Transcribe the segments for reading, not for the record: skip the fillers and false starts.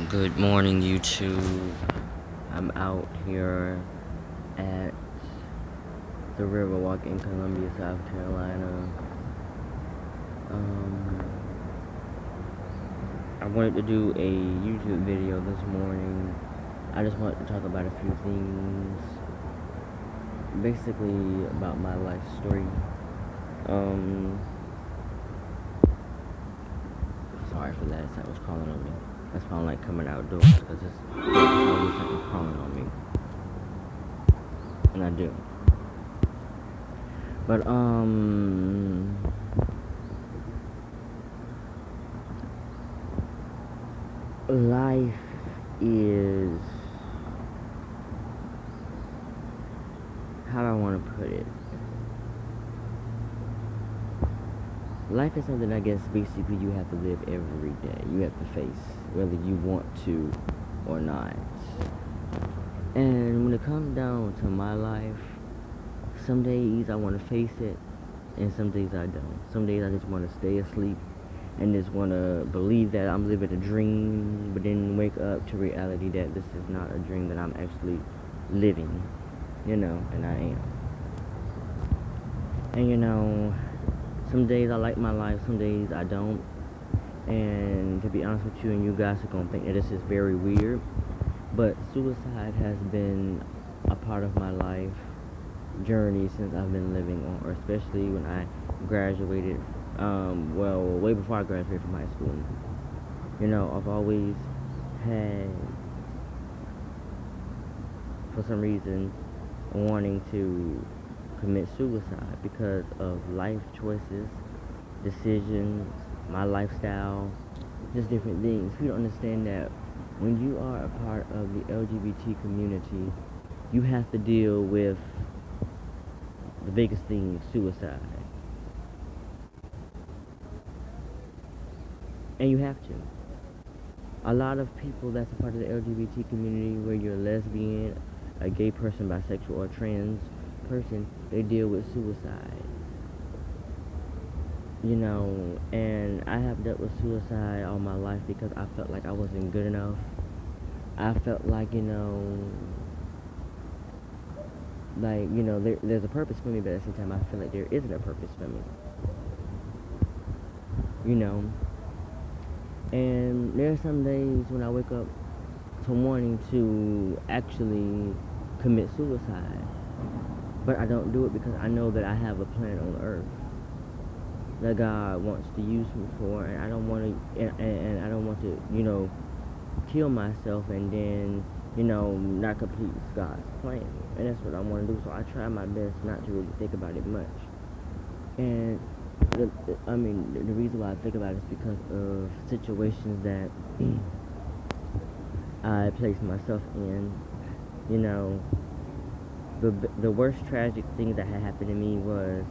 Good morning, YouTube. I'm out here at the Riverwalk in Columbia, South Carolina. I wanted to do a YouTube video this morning. I just wanted to talk about a few things, basically about my life story. Sorry for that. Someone's calling on me. That's why I don't like coming outdoors, because it's always something calling on me. And I do. But, life is, how do I want to put it? Life is something, I guess, basically you have to live every day. You have to face, whether you want to or not. And when it comes down to my life, some days I want to face it, and some days I don't. Some days I just want to stay asleep and just want to believe that I'm living a dream, but then wake up to reality that this is not a dream, that I'm actually living, and I am. And some days I like my life, some days I don't. And to be honest with you, and you guys are gonna think that this is very weird, but suicide has been a part of my life journey since I've been living on Earth, especially when I graduated, way before I graduated from high school. I've always had, for some reason, wanting to commit suicide because of life choices, decisions, my lifestyle, just different things. People don't understand that when you are a part of the LGBT community, you have to deal with the biggest thing, suicide. And you have to. A lot of people that's a part of the LGBT community, where you're a lesbian, a gay person, bisexual, or trans person, they deal with suicide. And I have dealt with suicide all my life because I felt like I wasn't good enough. I felt like, there's a purpose for me, but at the same time I feel like there isn't a purpose for me. And there are some days when I wake up to wanting to actually commit suicide, but I don't do it because I know that I have a plan on earth that God wants to use me for, and I don't want to, and I don't want to, kill myself and then, not complete God's plan. And that's what I want to do. So I try my best not to really think about it much. And the reason why I think about it is because of situations that I placed myself in. The worst tragic thing that had happened to me was,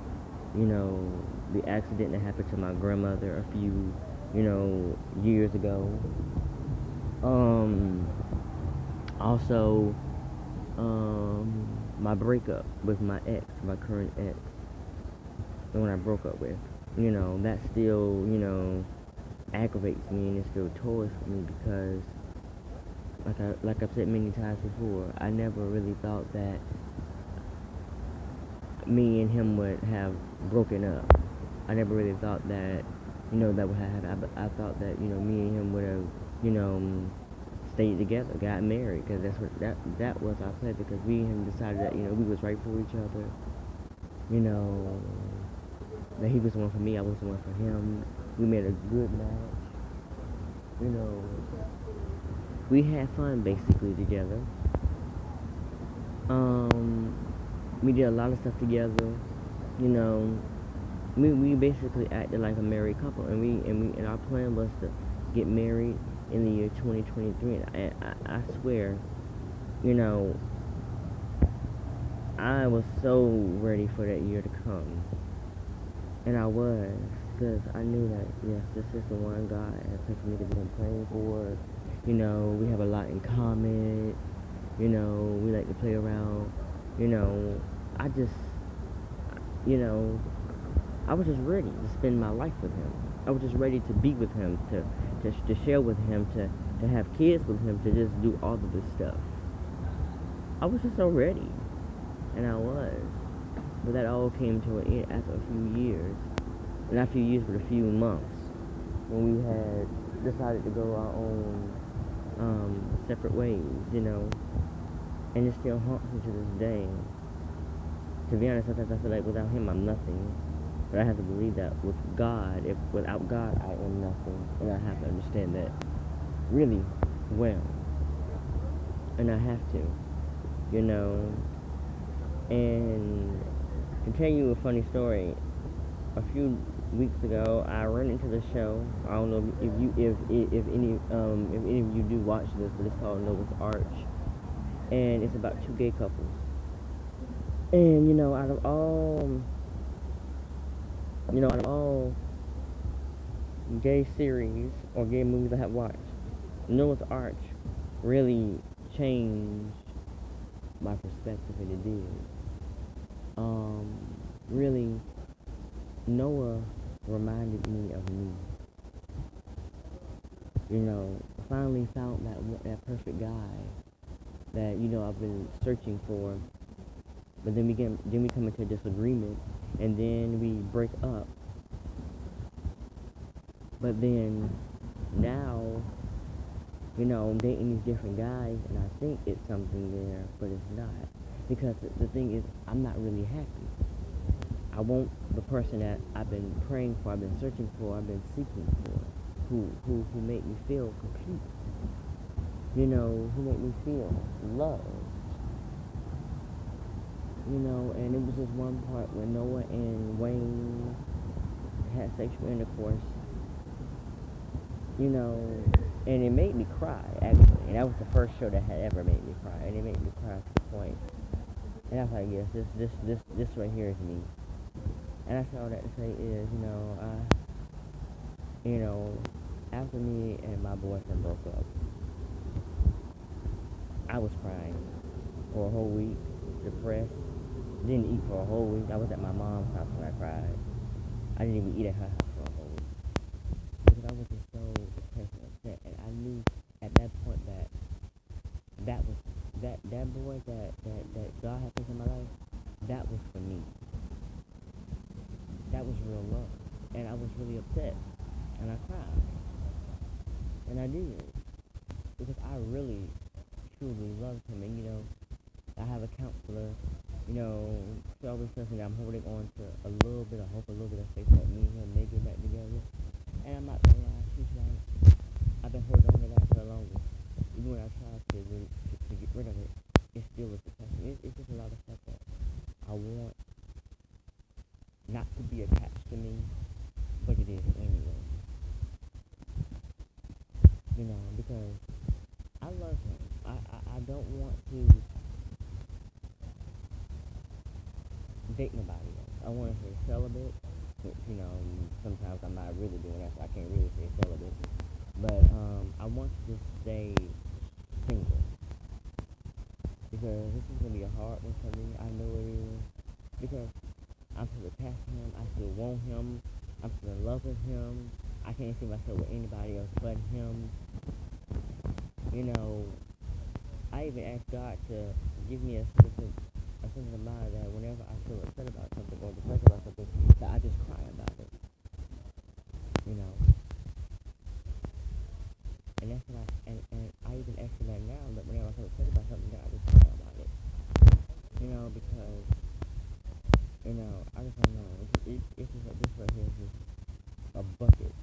the accident that happened to my grandmother a few, years ago. Also, my breakup with my ex, my current ex, the one I broke up with. That still, aggravates me, and it still toys me because, like I've said many times before, I never really thought that me and him would have broken up. I never really thought that, that would happen. I thought that, me and him would have, stayed together, got married, because that was our plan, because we and him decided that, we was right for each other. That he was the one for me, I was the one for him. We made a good match. We had fun basically together. We did a lot of stuff together. We basically acted like a married couple, and our plan was to get married in the year 2023. And I swear, I was so ready for that year to come. And I was, because I knew that, yes, this is the one God has picked me to be praying for. We have a lot in common. We like to play around. I just, I was just ready to spend my life with him. I was just ready to be with him, to share with him, to to have kids with him, to just do all of this stuff. I was just so ready, and I was. But that all came to an end after a few years. Not a few years, but a few months, when we had decided to go our own separate ways, you know. And it still haunts me to this day. To be honest, sometimes I feel like without him, I'm nothing. But I have to believe that with God, if without God, I am nothing. And I have to understand that really well. And I have to, you know. And to tell you a funny story, a few weeks ago, I ran into the show. I don't know if any of you do watch this, but it's called Noah's Arch, and it's about two gay couples. And out of all gay series or gay movies I have watched, Noah's Arch really changed my perspective, and it did. Really, Noah reminded me of me. Finally found that perfect guy that I've been searching for. But then we come into a disagreement, and then we break up. But then now, I'm dating these different guys, and I think it's something there, but it's not. Because the thing is, I'm not really happy. I want the person that I've been praying for, I've been searching for, I've been seeking for, who made me feel complete. Who made me feel loved. And it was just one part when Noah and Wayne had sexual intercourse, and it made me cry, actually. And that was the first show that had ever made me cry, and it made me cry to the point. And I was like, yes, this right here is me. And I said all that to say is, after me and my boyfriend broke up, I was crying for a whole week, depressed, didn't eat for a whole week. I was at my mom's house when I cried. I didn't even eat at her house for a whole week. Because I was just so depressed and upset, and I knew at that point that was that boy that God had placed in my life, that was for me. That was real love. And I was really upset. And I cried. And I did. Because I really, truly loved him. And, I have a counselor. She always tells me that I'm holding on to a little bit of hope, a little bit of faith that me and him may get back together. And I'm not gonna lie, she's right. I've been holding on to that for the longest. Even when I tried to get rid of it, it still was attaching. It's just a lot of stuff that I want not to be attached to me, but it is anyway. Because I love him. I don't want to date nobody else. I want to say celibate, which, sometimes I'm not really doing that, so I can't really say celibate. But I want to just stay single. Because this is going to be a hard one for me. I know it is. Because I'm still attached to him. I still want him. I'm still in love with him. I can't see myself with anybody else but him. I even asked God to give me a sense of mind that whenever I feel upset about something or depressed about something, that I just cry about it. And that's what and I even ask for that now, that whenever I feel upset about something, that I just cry about it. Because I just don't know. It's just like this right here is just a bucket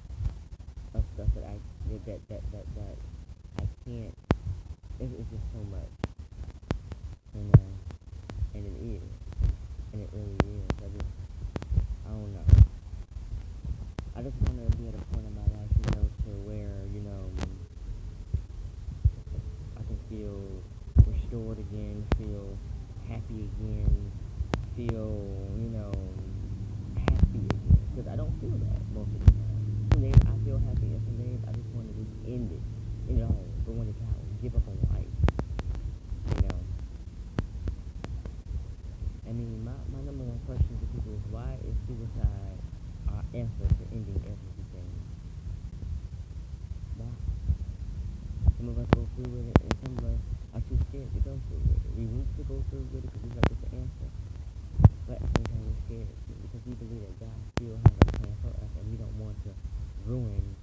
of stuff that I can't. It's just so much, and it is, and it really is. I don't know. I just want to be at a point in my life, to where I can feel restored again, feel happy again, feel happy again. Because I don't feel that most of the time. Some days I feel happy, and some days I just want to just end it, for one time, give up on life. I mean, my number one question to people is, why is suicide our answer to ending everything? Why? some of us go through with it, and some of us are too scared to go through with it. We want to go through with it because we like it's the answer. But at the same time, we're scared because we believe that God still has a plan for us, and we don't want to ruin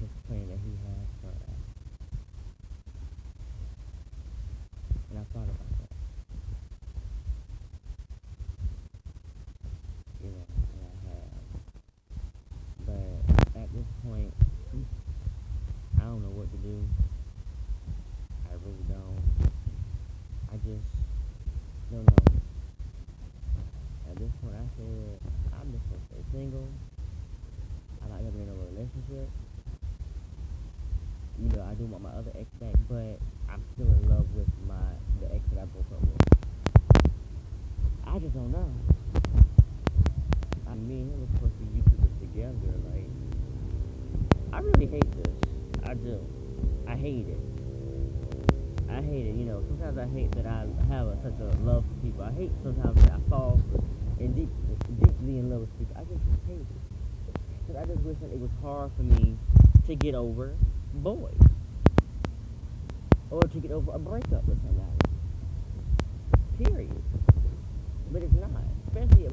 His plan that He has for us. And I thought about that. You know, and I have. But at this point, I don't know what to do. I really don't. I just don't know. At this point, I said, I'm just gonna stay single. I like having a relationship. You know, I do want my other ex back, but I'm still in love with the ex that I broke up with. I just don't know. Me and him were supposed to be YouTubers together. Like, I really hate this. I do. I hate it. I hate it. You know, sometimes I hate that I have such a love for people. I hate sometimes that I fall deeply in love with people. I just hate it. Because I just wish that it was hard for me to get over boys. Or to get over a breakup with somebody. Period. But it's not. Especially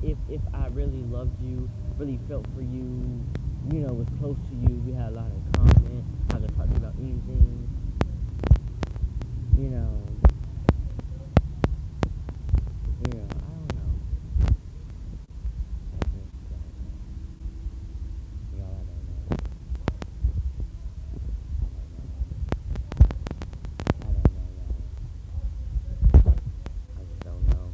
if I really loved you, really felt for you, you know, was close to you, we had a lot in common, I could talk to you about anything, you know, I don't know. I just don't know. Y'all, I don't know. I don't know, y'all. I just don't know.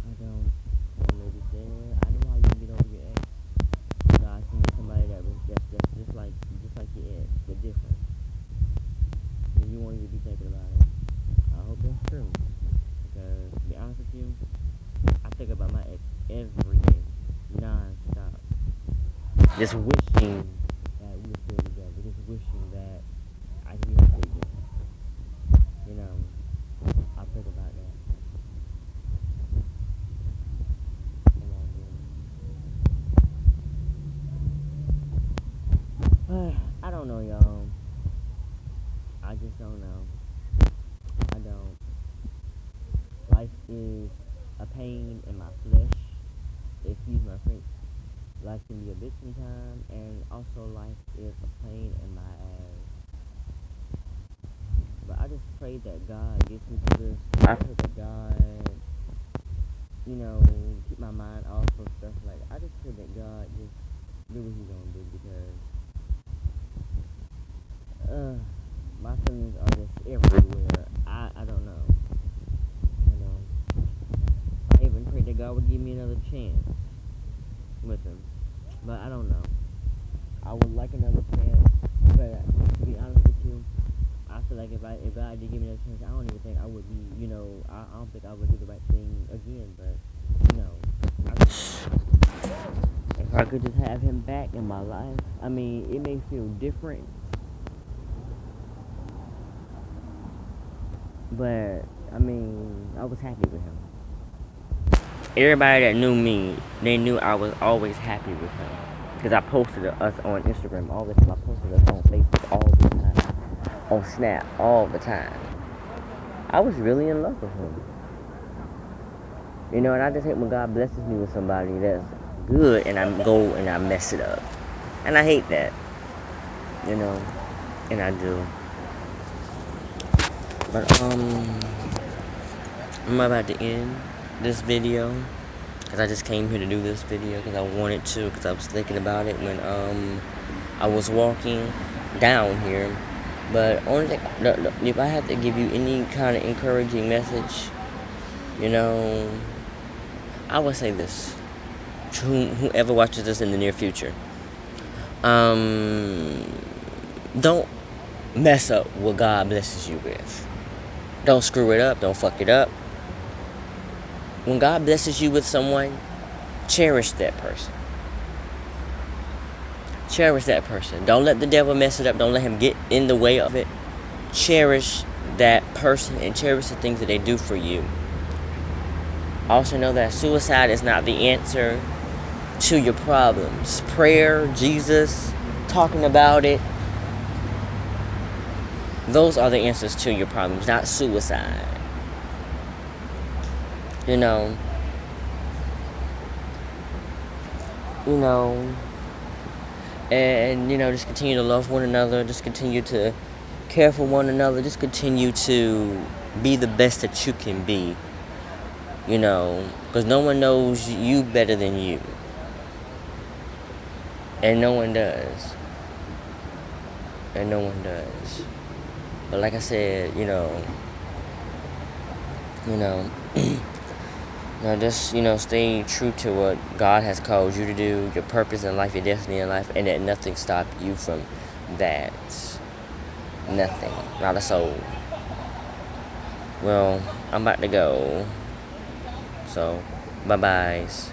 I don't. Or maybe say, I know how you can get over your ex. God sent you somebody that's just like your ex, but different. And you won't even be thinking about it. I hope that's true. Because to be honest with you, I think about my ex every day, non-stop. Just wishing that we were still together. Just wishing that I could be happy again. You know, I think about that. I don't know, y'all. I just don't know. I don't. Life is a pain in my flesh. Excuse my French. Life can be a bitch sometimes, and also life is a pain in my ass. But I just pray that God gets me through this. I pray that God, you know, keep my mind off of stuff like that. I just pray that God just do what He's gonna do because my feelings are just everywhere. I don't know. You know. I even pray that God would give me another chance with Him. But I don't know. I would like another chance. But to be honest with you, I feel like if God did give me another chance, I don't even think I would be, you know, I don't think I would do the right thing again. But, you know, if I could just have Him back in my life, I mean, it may feel different. But, I mean, I was happy with Him. Everybody that knew me, they knew I was always happy with Him. Because I posted us on Instagram all the time. I posted us on Facebook all the time. On Snap all the time. I was really in love with Him. You know, and I just hate when God blesses me with somebody that's good and I go and I mess it up. And I hate that. You know, and I do. But, I'm about to end this video because I just came here to do this video because I wanted to, because I was thinking about it when, I was walking down here. But only thing, if I have to give you any kind of encouraging message, you know, I would say this to whoever watches this in the near future. Don't mess up what God blesses you with. Don't screw it up. Don't fuck it up. When God blesses you with someone, cherish that person. Cherish that person. Don't let the devil mess it up. Don't let him get in the way of it. Cherish that person and cherish the things that they do for you. Also know that suicide is not the answer. to your problems. Prayer, Jesus, talking about it. Those are the answers to your problems, not suicide. You know. And just continue to love one another, just continue to care for one another, just continue to be the best that you can be, because no one knows you better than you, and no one does, but like I said, just, stay true to what God has called you to do, your purpose in life, your destiny in life, and that nothing stop you from that. Nothing. Not a soul. Well, I'm about to go. So, bye-byes.